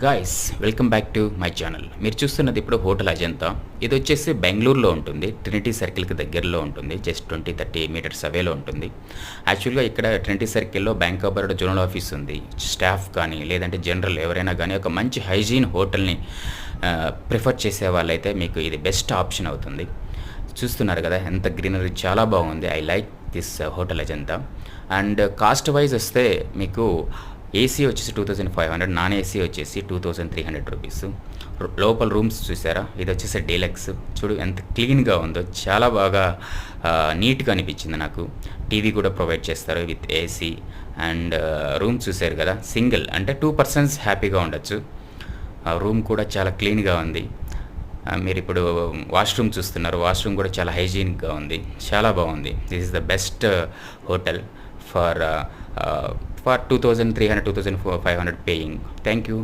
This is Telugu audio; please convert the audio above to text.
Guys welcome back to my channel. మీరు చూస్తున్నది ఇప్పుడు హోటల్ అజంతా. ఇది వచ్చేసి బెంగళూరులో ఉంటుంది. ట్రినిటీ సర్కిల్‌కి దగ్గరలో ఉంటుంది. జస్ట్ 20-30 మీటర్స్ అవేలో ఉంటుంది. యాక్చువల్‌గా ఇక్కడ ట్రినిటీ సర్కిల్‌లో bank of Baroda zonal office ఉంది. స్టాఫ్ కానీ లేదంటే జనరల్ ఎవరైనా గానీ ఒక మంచి హైజీన్ హోటల్‌ని ప్రిఫర్ చేసే వాళ్ళైతే మీకు ఇది బెస్ట్ ఆప్షన్ అవుతుంది. చూస్తున్నారు కదా ఎంత గ్రీనరీ చాలా బాగుంది. I like this hotel Ajanta. And cost wise వస్తే మీకు ఏసీ వచ్చేసి 2500, నాన్ ఏసీ వచ్చేసి 2300 రూపీస్. లోపల రూమ్స్ చూసారా, ఇది వచ్చేసి డీలక్స్. చూడు ఎంత క్లీన్గా ఉందో, చాలా బాగా నీట్గా అనిపించింది నాకు. టీవీ కూడా ప్రొవైడ్ చేస్తారు విత్ ఏసీ. అండ్ రూమ్ చూసారు కదా, సింగిల్ అంటే 2 పర్సన్స్ హ్యాపీగా ఉండొచ్చు. రూమ్ కూడా చాలా క్లీన్గా ఉంది. మీరు ఇప్పుడు వాష్రూమ్ చూస్తున్నారు, వాష్రూమ్ కూడా చాలా హైజీనిక్గా ఉంది, చాలా బాగుంది. This is the best hotel for 2300, 2500 paying. Thank you.